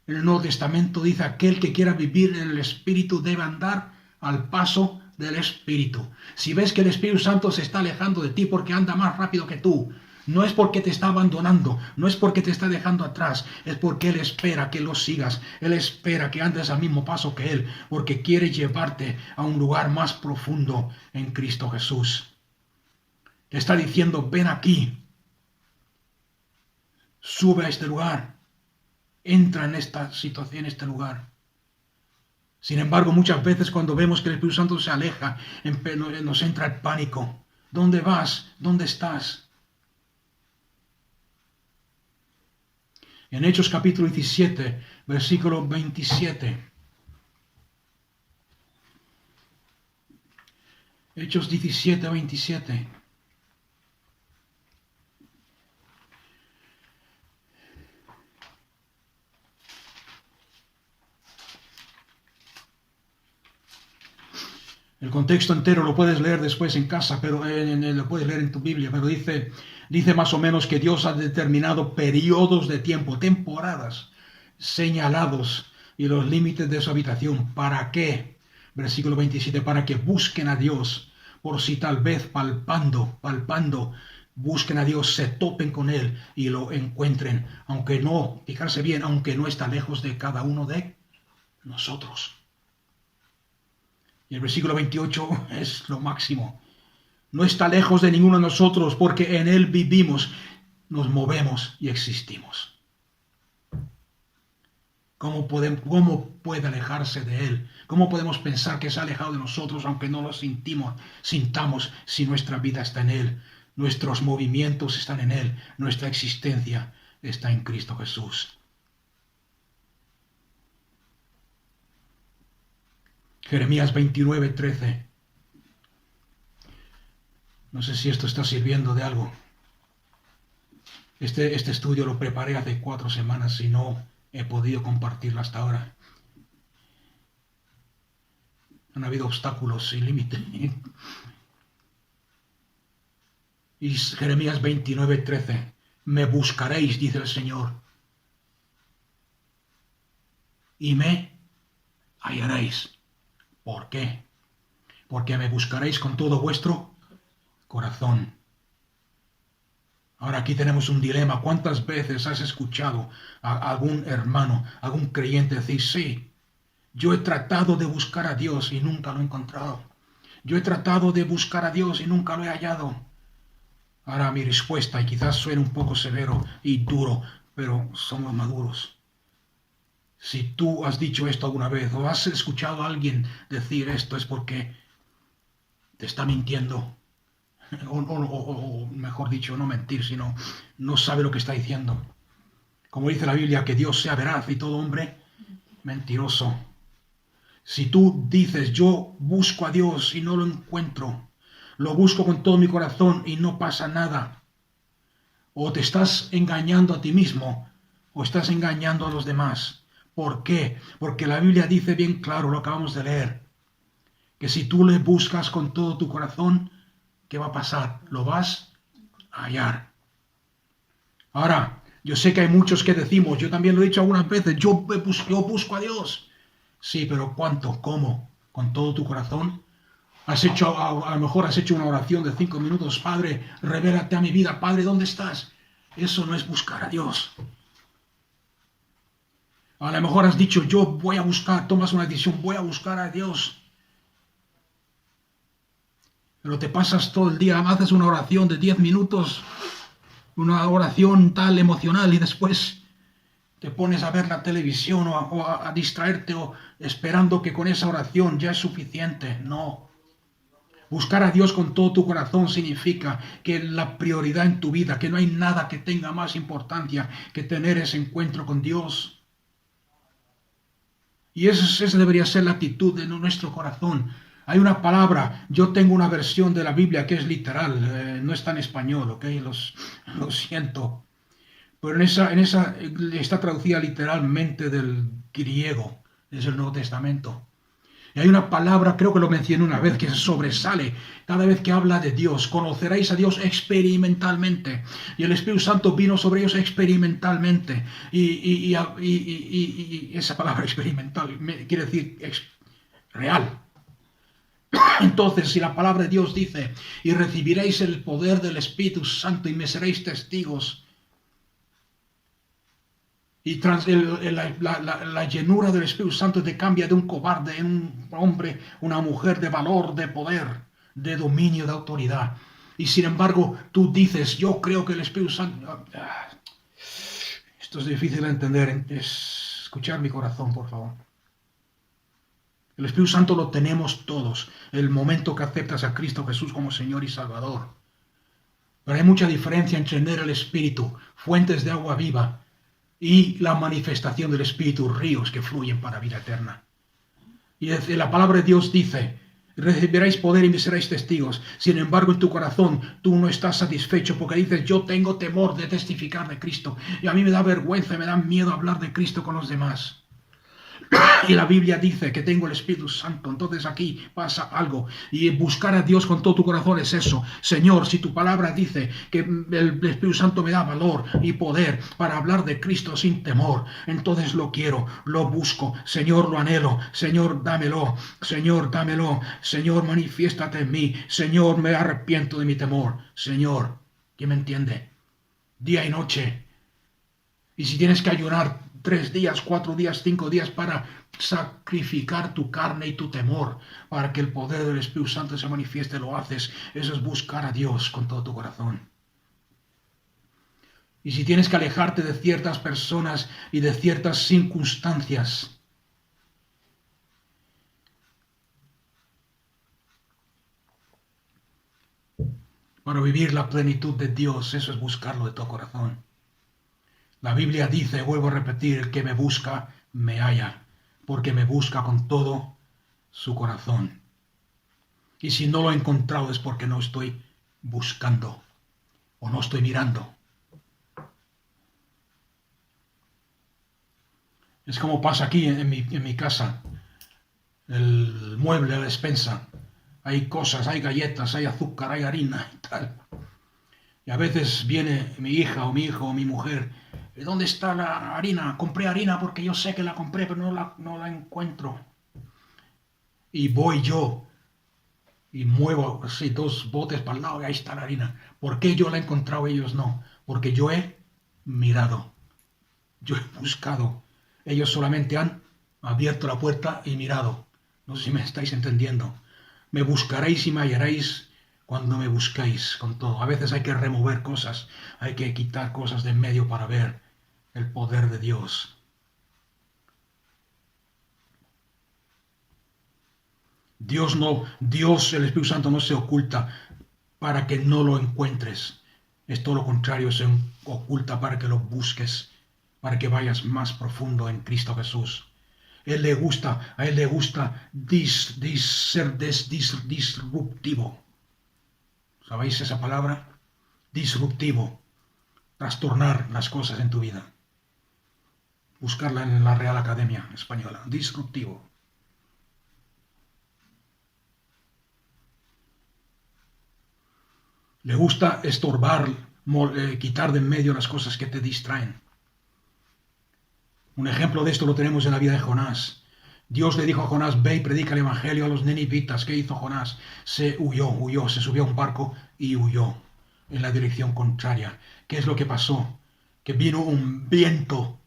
En el Nuevo Testamento dice, aquel que quiera vivir en el Espíritu debe andar al paso del Espíritu. Si ves que el Espíritu Santo se está alejando de ti porque anda más rápido que tú, no es porque te está abandonando, no es porque te está dejando atrás, es porque Él espera que lo sigas, Él espera que andes al mismo paso que Él, porque quiere llevarte a un lugar más profundo en Cristo Jesús. Te está diciendo, ven aquí, sube a este lugar, entra en esta situación, en este lugar. Sin embargo, muchas veces cuando vemos que el Espíritu Santo se aleja, nos entra el pánico. ¿Dónde vas? ¿Dónde estás? En Hechos capítulo 17, versículo 27. Hechos 17, 27. El contexto entero lo puedes leer después en casa, pero lo puedes leer en tu Biblia, pero dice más o menos que Dios ha determinado periodos de tiempo, temporadas señalados y los límites de su habitación. ¿Para qué? Versículo 27, para que busquen a Dios, por si tal vez palpando Busquen a Dios, se topen con Él y lo encuentren, aunque no, fijarse bien, aunque no está lejos de cada uno de nosotros. Y el versículo 28 es lo máximo. No está lejos de ninguno de nosotros, porque en Él vivimos, nos movemos y existimos. ¿Cómo puede alejarse de Él? ¿Cómo podemos pensar que se ha alejado de nosotros, aunque no lo sintamos, si nuestra vida está en Él? Nuestros movimientos están en Él, nuestra existencia está en Cristo Jesús. Jeremías 29:13. No sé si esto está sirviendo de algo. Este estudio lo preparé hace 4 semanas y no he podido compartirlo hasta ahora. Han habido obstáculos sin límite. Y Jeremías 29:13. Me buscaréis, dice el Señor, y me hallaréis. ¿Por qué? Porque me buscaréis con todo vuestro corazón. Ahora aquí tenemos un dilema. ¿Cuántas veces has escuchado a algún hermano, algún creyente decir, sí, yo he tratado de buscar a Dios y nunca lo he encontrado? Yo he tratado de buscar a Dios y nunca lo he hallado. Ahora mi respuesta, y quizás suene un poco severo y duro, pero somos maduros. Si tú has dicho esto alguna vez o has escuchado a alguien decir esto, es porque te está mintiendo. O mejor dicho, no mentir, sino no sabe lo que está diciendo. Como dice la Biblia, que Dios sea veraz y todo hombre mentiroso. Si tú dices, yo busco a Dios y no lo encuentro, lo busco con todo mi corazón y no pasa nada, o te estás engañando a ti mismo o estás engañando a los demás. ¿Por qué? Porque la Biblia dice bien claro, lo acabamos de leer, que si tú le buscas con todo tu corazón, ¿qué va a pasar? Lo vas a hallar. Ahora, yo sé que hay muchos que decimos, yo también lo he dicho algunas veces, yo busco a Dios. Sí, pero ¿cuánto? ¿Cómo? ¿Con todo tu corazón? A lo mejor has hecho una oración de 5 minutos. Padre, revélate a mi vida. Padre, ¿dónde estás? Eso no es buscar a Dios. A lo mejor has dicho, yo voy a buscar, tomas una decisión, voy a buscar a Dios. Pero te pasas todo el día, haces una oración de 10 minutos, una oración tal emocional y después te pones a ver la televisión o a distraerte o esperando que con esa oración ya es suficiente. No. Buscar a Dios con todo tu corazón significa que la prioridad en tu vida, que no hay nada que tenga más importancia que tener ese encuentro con Dios. Y esa debería ser la actitud de nuestro corazón. Hay una palabra, yo tengo una versión de la Biblia que es literal, no está en español, ¿ok? Lo siento. Pero en esa está traducida literalmente del griego, es el Nuevo Testamento. Y hay una palabra, creo que lo mencioné una vez, que se sobresale cada vez que habla de Dios. Conoceréis a Dios experimentalmente. Y el Espíritu Santo vino sobre ellos experimentalmente. Y esa palabra experimental quiere decir real. Entonces, si la palabra de Dios dice, y recibiréis el poder del Espíritu Santo y me seréis testigos, y tras la llenura del Espíritu Santo te cambia de un cobarde en un hombre, una mujer de valor, de poder, de dominio, de autoridad. Y sin embargo, tú dices, yo creo que el Espíritu Santo... Esto es difícil de entender. Escuchar mi corazón, por favor. El Espíritu Santo lo tenemos todos, el momento que aceptas a Cristo Jesús como Señor y Salvador. Pero hay mucha diferencia entre tener el Espíritu, fuentes de agua viva, y la manifestación del Espíritu, ríos que fluyen para vida eterna. Y la palabra de Dios dice, recibiréis poder y me seréis testigos. Sin embargo, en tu corazón tú no estás satisfecho porque dices, yo tengo temor de testificar de Cristo. Y a mí me da vergüenza, me da miedo hablar de Cristo con los demás. Y la Biblia dice que tengo el Espíritu Santo. Entonces aquí pasa algo. Y buscar a Dios con todo tu corazón es eso. Señor, si tu palabra dice que el Espíritu Santo me da valor y poder para hablar de Cristo sin temor, entonces lo quiero, lo busco. Señor, lo anhelo. Señor, dámelo. Señor, dámelo. Señor, manifiéstate en mí. Señor, me arrepiento de mi temor. Señor, ¿Quién me entiende? Día y noche. Y si tienes que ayunar 3 días, 4 días, 5 días para sacrificar tu carne y tu temor para que el poder del Espíritu Santo se manifieste, lo haces. Eso es buscar a Dios con todo tu corazón. Y si tienes que alejarte de ciertas personas y de ciertas circunstancias, para vivir la plenitud de Dios, eso es buscarlo de todo corazón. La Biblia dice, vuelvo a repetir, el que me busca, me halla, porque me busca con todo su corazón. Y si no lo he encontrado es porque no estoy buscando o no estoy mirando. Es como pasa aquí en mi casa, el mueble, la despensa. Hay cosas, hay galletas, hay azúcar, hay harina y tal. Y a veces viene mi hija o mi hijo o mi mujer. ¿Dónde está la harina? Compré harina porque yo sé que la compré, pero no la encuentro. Y voy yo y muevo así 2 botes para el lado y ahí está la harina. ¿Por qué yo la he encontrado y ellos no? Porque yo he mirado. Yo he buscado. Ellos solamente han abierto la puerta y mirado. No sé si me estáis entendiendo. Me buscaréis y me hallaréis cuando me buscáis con todo. A veces hay que remover cosas, hay que quitar cosas de en medio para ver el poder de Dios. Dios, el Espíritu Santo no se oculta para que no lo encuentres. Es todo lo contrario, se oculta para que lo busques, para que vayas más profundo en Cristo Jesús. A él le gusta ser disruptivo. ¿Sabéis esa palabra? Disruptivo. Trastornar las cosas en tu vida. Buscarla en la Real Academia Española. Disruptivo. Le gusta estorbar, quitar de en medio las cosas que te distraen. Un ejemplo de esto lo tenemos en la vida de Jonás. Dios le dijo a Jonás, ve y predica el evangelio a los ninivitas. ¿Qué hizo Jonás? Se subió a un barco y huyó en la dirección contraria. ¿Qué es lo que pasó? Que vino un viento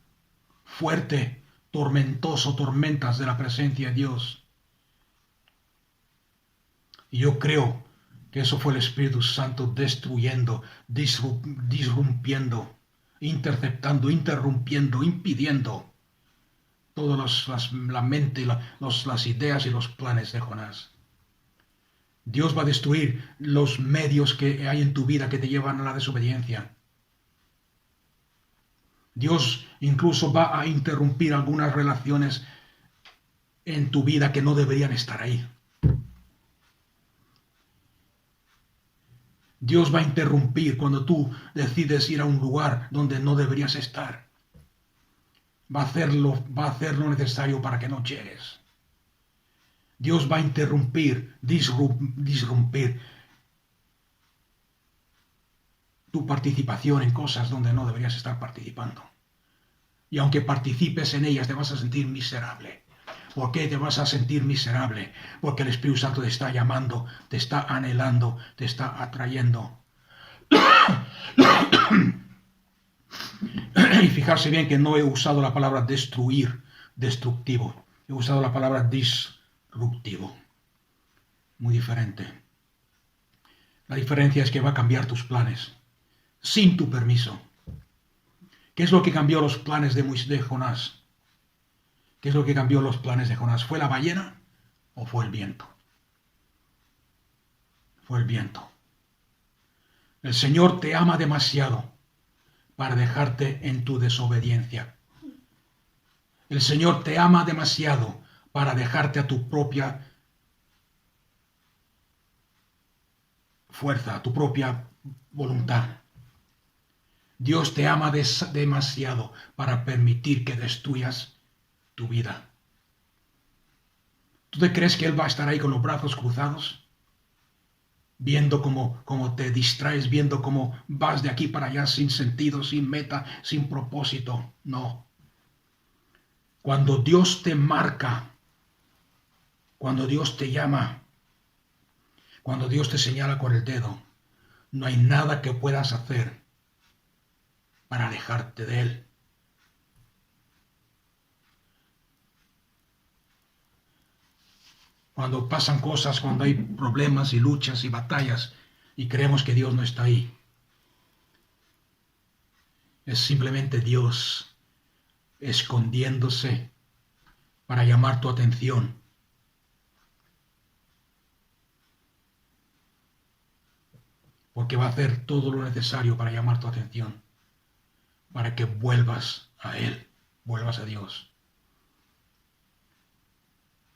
fuerte, tormentoso, tormentas de la presencia de Dios. Y yo creo que eso fue el Espíritu Santo destruyendo, disrumpiendo, interceptando, interrumpiendo, impidiendo todas la mente, las ideas y los planes de Jonás. Dios va a destruir los medios que hay en tu vida que te llevan a la desobediencia. Dios incluso va a interrumpir algunas relaciones en tu vida que no deberían estar ahí. Dios va a interrumpir cuando tú decides ir a un lugar donde no deberías estar. Va a hacer lo necesario para que no llegues. Dios va a interrumpir, disrumpir tu participación en cosas donde no deberías estar participando. Y aunque participes en ellas, te vas a sentir miserable. ¿Por qué te vas a sentir miserable? Porque el Espíritu Santo te está llamando, te está anhelando, te está atrayendo. Y fijarse bien que no he usado la palabra destruir, destructivo. He usado la palabra disruptivo. Muy diferente. La diferencia es que va a cambiar tus planes sin tu permiso. ¿Qué es lo que cambió los planes de Jonás? ¿Qué es lo que cambió los planes de Jonás? ¿Fue la ballena o fue el viento? Fue el viento. El Señor te ama demasiado para dejarte en tu desobediencia. El Señor te ama demasiado para dejarte a tu propia fuerza, a tu propia voluntad. Dios te ama demasiado para permitir que destruyas tu vida. ¿Tú te crees que Él va a estar ahí con los brazos cruzados? Viendo cómo te distraes, viendo cómo vas de aquí para allá sin sentido, sin meta, sin propósito. No. Cuando Dios te marca, cuando Dios te llama, cuando Dios te señala con el dedo, no hay nada que puedas hacer para alejarte de Él. Cuando pasan cosas, cuando hay problemas y luchas y batallas y creemos que Dios no está ahí, es simplemente Dios escondiéndose para llamar tu atención. Porque va a hacer todo lo necesario para llamar tu atención, para que vuelvas a Él, vuelvas a Dios.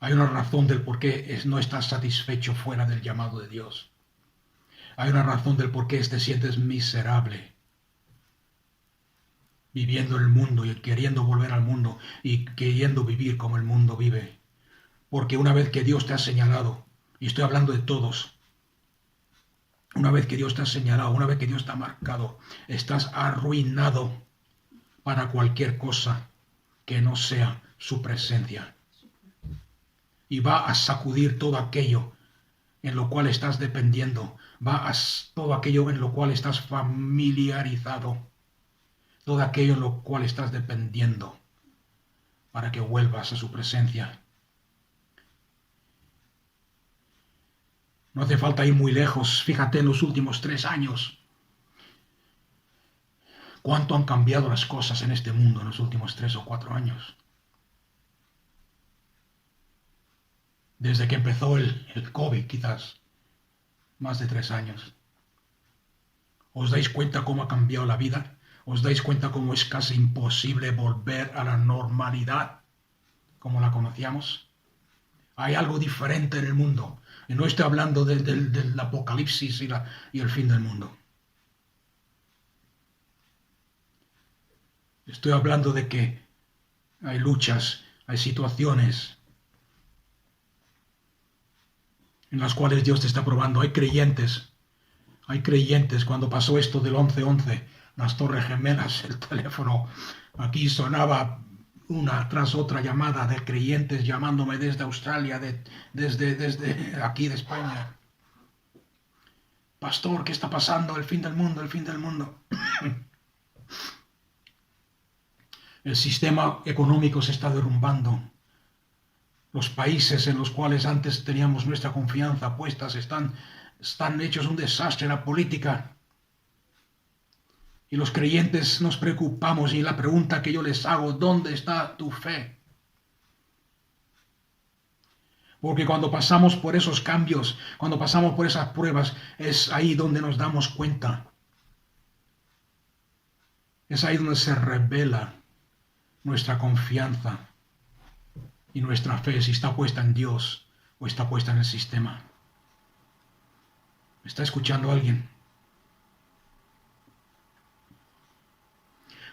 Hay una razón del por qué no estás satisfecho fuera del llamado de Dios. Hay una razón del por qué te sientes miserable, viviendo en el mundo y queriendo volver al mundo y queriendo vivir como el mundo vive. Porque una vez que Dios te ha señalado, y estoy hablando de todos, una vez que Dios te ha señalado, una vez que Dios te ha marcado, estás arruinado para cualquier cosa que no sea su presencia. Y va a sacudir todo aquello en lo cual estás dependiendo, todo aquello en lo cual estás familiarizado, todo aquello en lo cual estás dependiendo, para que vuelvas a su presencia. No hace falta ir muy lejos. Fíjate en los últimos 3 años. ¿Cuánto han cambiado las cosas en este mundo en los últimos 3 o 4 años? Desde que empezó el COVID, quizás. Más de 3 años. ¿Os dais cuenta cómo ha cambiado la vida? ¿Os dais cuenta cómo es casi imposible volver a la normalidad como la conocíamos? Hay algo diferente en el mundo. Y no estoy hablando del apocalipsis y el fin del mundo. Estoy hablando de que hay luchas, hay situaciones en las cuales Dios te está probando. Hay creyentes. Cuando pasó esto del 11-11, las Torres Gemelas, el teléfono, aquí sonaba una tras otra llamada de creyentes llamándome desde Australia, desde aquí de España. Pastor, ¿qué está pasando? El fin del mundo, el fin del mundo. El sistema económico se está derrumbando. Los países en los cuales antes teníamos nuestra confianza puestas están hechos un desastre. La política. Y los creyentes nos preocupamos, y la pregunta que yo les hago, ¿dónde está tu fe? Porque cuando pasamos por esos cambios, cuando pasamos por esas pruebas, es ahí donde nos damos cuenta. Es ahí donde se revela nuestra confianza y nuestra fe, si está puesta en Dios o está puesta en el sistema. ¿Me está escuchando alguien?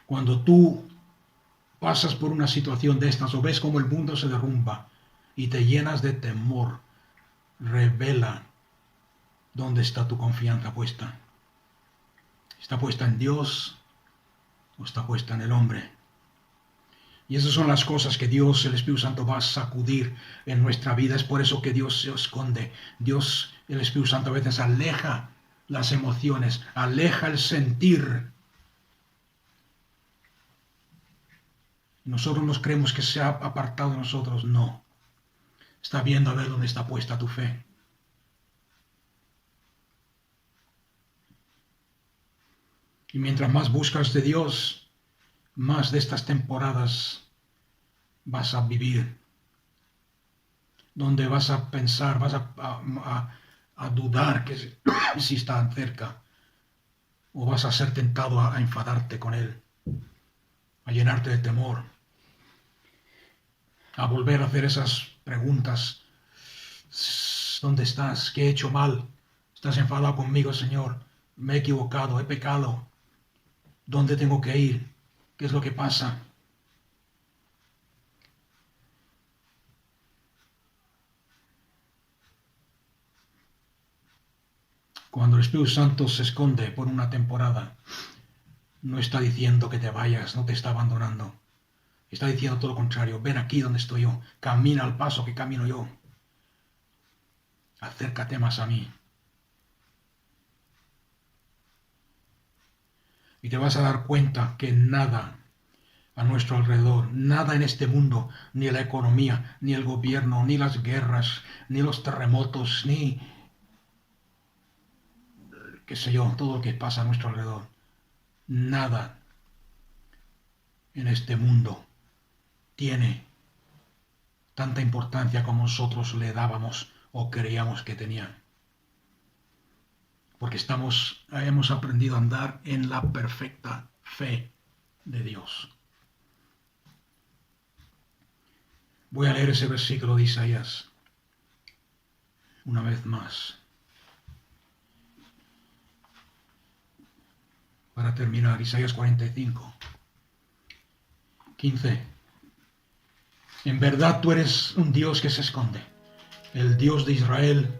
Cuando tú pasas por una situación de estas o ves cómo el mundo se derrumba y te llenas de temor, revela dónde está tu confianza puesta. ¿Está puesta en Dios o está puesta en el hombre? Y esas son las cosas que Dios, el Espíritu Santo, va a sacudir en nuestra vida. Es por eso que Dios se esconde. Dios, el Espíritu Santo, a veces aleja las emociones, aleja el sentir. Nosotros nos creemos que se ha apartado de nosotros. No. Está viendo a ver dónde está puesta tu fe. Y mientras más buscas de Dios, más de estas temporadas vas a vivir. Donde vas a pensar, vas a dudar que si está cerca. O vas a ser tentado a enfadarte con Él. A llenarte de temor. A volver a hacer esas preguntas. ¿Dónde estás? ¿Qué he hecho mal? ¿Estás enfadado conmigo, Señor? Me he equivocado, he pecado. ¿Dónde tengo que ir? ¿Qué es lo que pasa? Cuando el Espíritu Santo se esconde por una temporada, no está diciendo que te vayas, no te está abandonando. Está diciendo todo lo contrario. Ven aquí donde estoy yo. Camina al paso que camino yo. Acércate más a mí. y te vas a dar cuenta que nada a nuestro alrededor, nada en este mundo, ni la economía, ni el gobierno, ni las guerras, ni los terremotos, ni qué sé yo, todo lo que pasa a nuestro alrededor, nada en este mundo tiene tanta importancia como nosotros le dábamos o creíamos que tenía. Porque hemos aprendido a andar en la perfecta fe de Dios. Voy a leer ese versículo de Isaías una vez más. Para terminar, Isaías 45, 15. En verdad tú eres un Dios que se esconde, el Dios de Israel,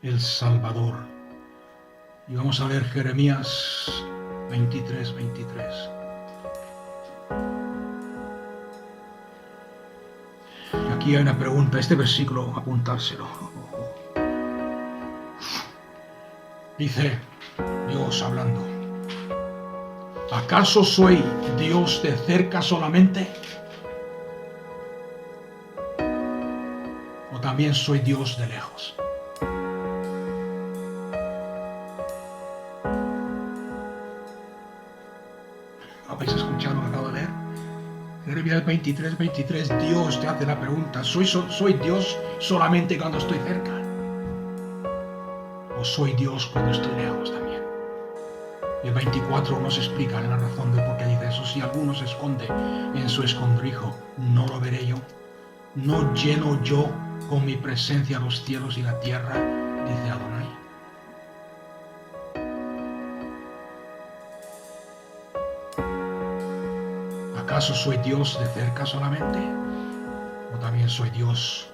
el Salvador. Y vamos a leer Jeremías 23, 23. Y aquí hay una pregunta, este versículo, apuntárselo. Dice Dios hablando: ¿acaso soy Dios de cerca solamente? ¿O también soy Dios de lejos? ¿Habéis escuchado lo que acabo de leer? Jeremías 23, 23, Dios te hace la pregunta: ¿soy Dios solamente cuando estoy cerca? ¿O soy Dios cuando estoy lejos también? Y el 24 nos explica la razón de por qué dice eso. Si alguno se esconde en su escondrijo, ¿no lo veré yo? ¿No lleno yo con mi presencia los cielos y la tierra? Dice Adonai. ¿Acaso soy Dios de cerca solamente? ¿O también soy Dios